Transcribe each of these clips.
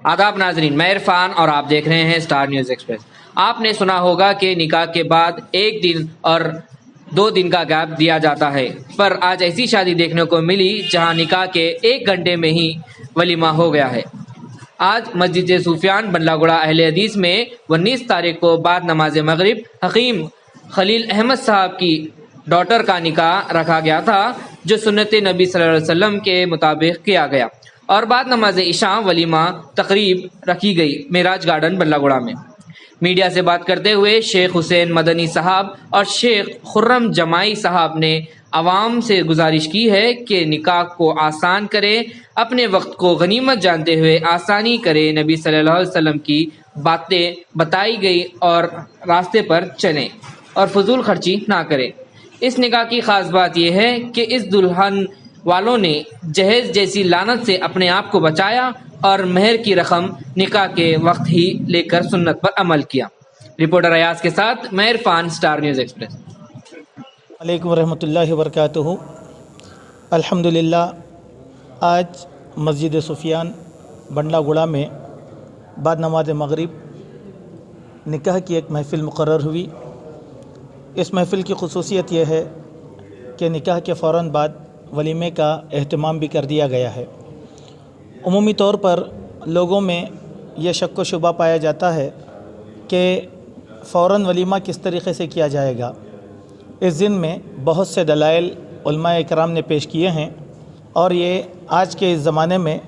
आदाब नाजरीन, मैं इरफान और आप देख रहे हैं स्टार न्यूज़ एक्सप्रेस। आपने सुना होगा कि निकाह के बाद एक दिन और 2 दिन का गैप दिया जाता है, पर आज ऐसी शादी देखने को मिली जहां निकाह के 1 घंटे में ही वलीमा हो गया है। आज मस्जिद सुफियान बंडलागुड़ा अहले हदीस में 19 तारीख को बाद नमाज मगरिब हकीम खलील अहमद साहब की डॉटर का निकाह रखा गया था, जो सुन्नत नबी सल्लल्लाहु अलैहि वसल्लम के मुताबिक किया गया, और बाद नमाज इशा वलीमा तकरीब रखी गई मेराज गार्डन बल्लागुड़ा में। मीडिया से बात करते हुए शेख हुसैन मदनी साहब और शेख खुर्रम जमाई साहब ने आवाम से गुजारिश की है कि निकाह को आसान करें, अपने वक्त को गनीमत जानते हुए आसानी करें, नबी सल्लल्लाहु अलैहि वसल्लम की बातें बताई गई और रास्ते पर चलें और फजूल खर्ची ना करें। इस निकाह की खास बात यह है कि इस दुल्हन वालों ने जहेज जैसी लानत से अपने आप को बचाया और महर की रकम निकाह के वक्त ही लेकर सुन्नत पर अमल किया। रिपोर्टर अयाज के साथ मैं इरफान, स्टार न्यूज़ एक्सप्रेस। वालेकुम रहमतुल्लाहि वबरकातुहू। अल्हम्दुलिल्लाह आज मस्जिद सुफियान बंडलागुड़ा में बाद नमाज मगरिब निकाह की एक महफ़िल मुकर्रर हुई। इस महफ़िल की ख़ुसूसियत यह है कि निकाह के फ़ौरन बाद वलीमे का एहतमाम भी कर दिया गया है। उमूमी तौर पर लोगों में यह शक व शुबा पाया जाता है कि फ़ौरन वलीमा किस तरीक़े से किया जाएगा। इस दिन में बहुत से दलाइल उलमाए इकराम ने पेश किए हैं, और ये आज के इस ज़माने में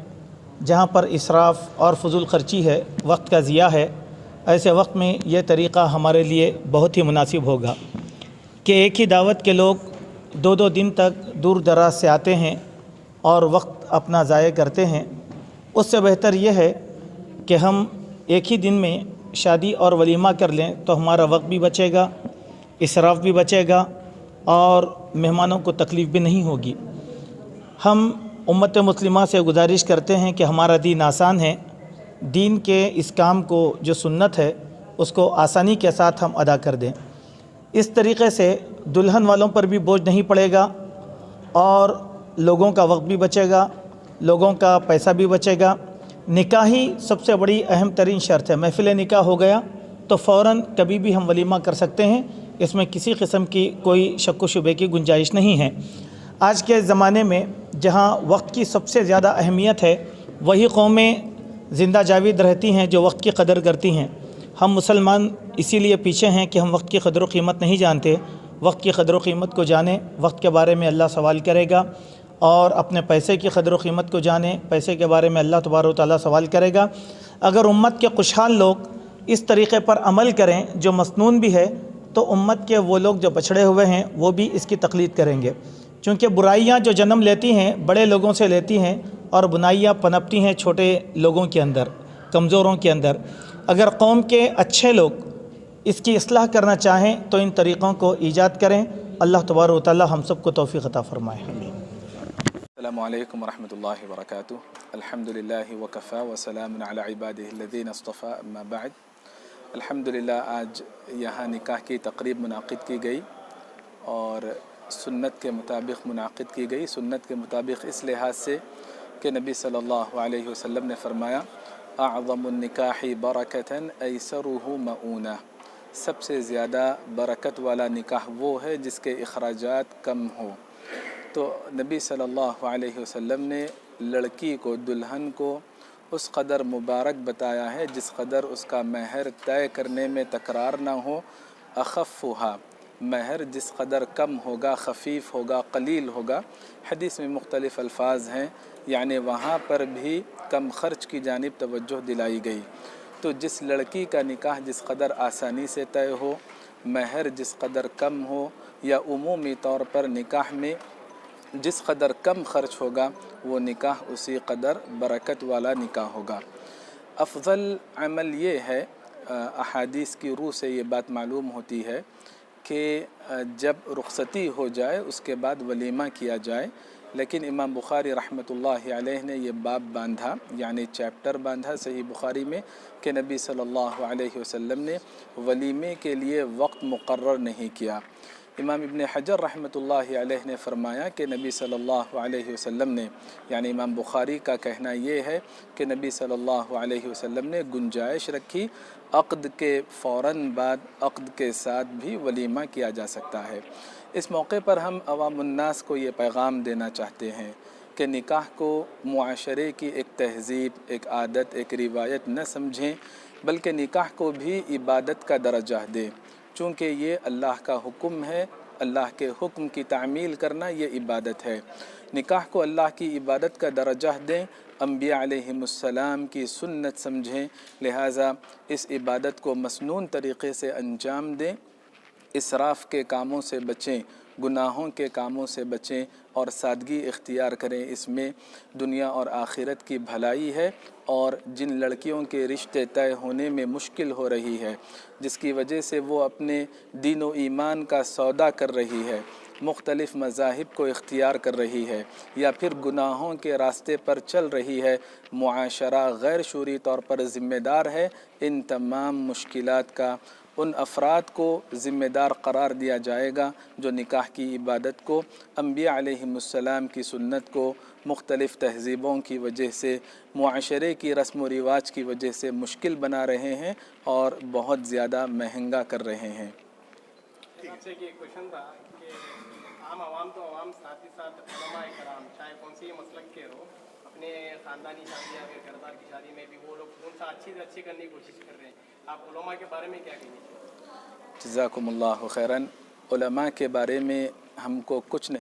जहाँ पर इसराफ़ और फजूल खर्ची है, वक्त का ज़िया है, ऐसे वक्त में यह तरीक़ा हमारे लिए बहुत ही मुनासिब होगा कि एक ही दावत के लोग 2-2 दिन तक दूर दराज से आते हैं और वक्त अपना ज़ाय करते हैं। उससे बेहतर यह है कि हम एक ही दिन में शादी और वलीमा कर लें, तो हमारा वक्त भी बचेगा, इसराफ़ भी बचेगा और मेहमानों को तकलीफ़ भी नहीं होगी। हम उम्मत मुस्लिमा से गुजारिश करते हैं कि हमारा दीन आसान है, दीन के इस काम को जो सुन्नत है उसको आसानी के साथ हम अदा कर दें। इस तरीक़े से दुल्हन वालों पर भी बोझ नहीं पड़ेगा और लोगों का वक्त भी बचेगा, लोगों का पैसा भी बचेगा। निकाह ही सबसे बड़ी अहम तरीन शर्त है। महफ़िल निकाह हो गया तो फ़ौरन कभी भी हम वलीमा कर सकते हैं, इसमें किसी किस्म की कोई शक व शुबे की गुंजाइश नहीं है। आज के ज़माने में जहाँ वक्त की सबसे ज़्यादा अहमियत है, वही कौमें ज़िंदा जाविद रहती हैं जो वक्त की कदर करती हैं। हम मुसलमान इसीलिए पीछे हैं कि हम वक्त की कदर व कीमत नहीं जानते। वक्त की कदर व कीमत को जानें, वक्त के बारे में अल्लाह सवाल करेगा, और अपने पैसे की कदर व कीमत को जानें, पैसे के बारे में अल्लाह तबारक व तआला सवाल करेगा। अगर उम्मत के खुशहाल लोग इस तरीक़े पर अमल करें जो मसनून भी है, तो उम्मत के वो लोग जो बछड़े हुए हैं वो भी इसकी तक़लीद करेंगे। चूँकि बुराइयाँ जो जन्म लेती हैं बड़े लोगों से लेती हैं, और बुराइयाँ पनपती हैं छोटे लोगों के अंदर, कमज़ोरों के अंदर। अगर कौम के अच्छे लोग इसकी इस्लाह करना चाहें तो इन तरीक़ों को ईजाद करें। अल्लाह तबारक व तआला हम सबको तौफ़ीक़ अता फ़रमाए। अस्सलामु अलैकुम वरहमतुल्लाहि वबरकातुहू। अल्हम्दुलिल्लाहि व कफ़ा व सलामुन अला इबादिहिल्लज़ीना इस्तफ़ा, अम्मा बअद। अल्हम्दुलिल्लाह आज यहाँ निकाह की तक़रीब मुनाक़िद की गई और सुन्नत के मुताबिक मुनाक़िद की गई। सुन्नत के मुताबिक इस लिहाज से कि नबी सल्लल्लाहु अलैहि वसल्लम ने फ़रमाया, अअज़मुन निकाहि बरकतन ऐसरुहु मऊना। सबसे ज़्यादा बरकत वाला निकाह वो है जिसके अखराजात कम हो। तो नबी सल्लल्लाहु अलैहि वसल्लम ने लड़की को, दुल्हन को उस कदर मुबारक बताया है जिस कदर उसका महर तय करने में तकरार ना हो। अख़फ़ुहा, महर जिस कदर कम होगा, खफ़ीफ़ होगा, कलील होगा। हदीस में मुख्तलिफ़ अल्फाज हैं, यानी वहाँ पर भी कम ख़र्च की जानिब तवज्जो दिलाई गई। तो जिस लड़की का निकाह जिस कदर आसानी से तय हो, महर जिस कदर कम हो, या उमूमी तौर पर निकाह में जिस कदर कम ख़र्च होगा, वो निकाह उसी कदर बरकत वाला निकाह होगा। अफ़ज़ल अमल ये है, अहादीस की रूह से ये बात मालूम होती है कि जब रुख़सती हो जाए उसके बाद वलीमा किया जाए। लेकिन इमाम बुखारी रहमतुल्लाहि अलैह ने ये बाब बांधा, यानी चैप्टर बांधा सही बुखारी में कि नबी सल्लल्लाहु अलैहि वसल्लम ने वलीमे के लिए वक्त मुकर्रर नहीं किया। امام ابن حجر رحمۃ اللہ علیہ نے فرمایا کہ نبی صلی اللہ علیہ وسلم نے، یعنی امام بخاری کا کہنا یہ ہے کہ نبی صلی اللہ علیہ وسلم نے گنجائش رکھی عقد کے فوراً بعد عقد کے ساتھ بھی ولیمہ کیا جا سکتا ہے۔ اس موقع پر ہم عوام الناس کو یہ پیغام دینا چاہتے ہیں کہ نکاح کو معاشرے کی ایک تہذیب، ایک عادت، ایک روایت نہ سمجھیں، بلکہ نکاح کو بھی عبادت کا درجہ دیں، چونکہ یہ اللہ کا حکم ہے۔ اللہ کے حکم کی تعمیل کرنا یہ عبادت ہے۔ نکاح کو اللہ کی عبادت کا درجہ دیں، انبیاء علیہم السلام کی سنت سمجھیں، لہٰذا اس عبادت کو مسنون طریقے سے انجام دیں، اسراف کے کاموں سے بچیں، گناہوں کے کاموں سے بچیں اور سادگی اختیار کریں۔ اس میں دنیا اور آخرت کی بھلائی ہے، اور جن لڑکیوں کے رشتے طے ہونے میں مشکل ہو رہی ہے، جس کی وجہ سے وہ اپنے دین و ایمان کا سودا کر رہی ہے، مختلف مذاہب کو اختیار کر رہی ہے، یا پھر گناہوں کے راستے پر چل رہی ہے، معاشرہ غیر شعوری طور پر ذمہ دار ہے۔ ان تمام مشکلات کا ان افراد کو ذمہ دار قرار دیا جائے گا جو نکاح کی عبادت کو، انبیاء علیہم السلام کی سنت کو مختلف تہذیبوں کی وجہ سے، معاشرے کی رسم و رواج کی وجہ سے مشکل بنا رہے ہیں اور بہت زیادہ مہنگا کر رہے ہیں۔ آپ سے ایک کوشچن تھا کہ عام عوام تو عوام، ساتھ ہی ساتھ علماء کرام چاہے کون سی مسلک کے ہو، اپنے خاندانی شادی یا پھر گھردار کی شادی میں بھی وہ لوگ کون سا اچھی سے اچھی کرنے کی کوشش کر رہے ہیں، آپ علماء کے بارے میں کیا کہیں گے؟ جزاکم اللہ خیراً۔ علماء کے بارے میں ہم کو کچھ نہیں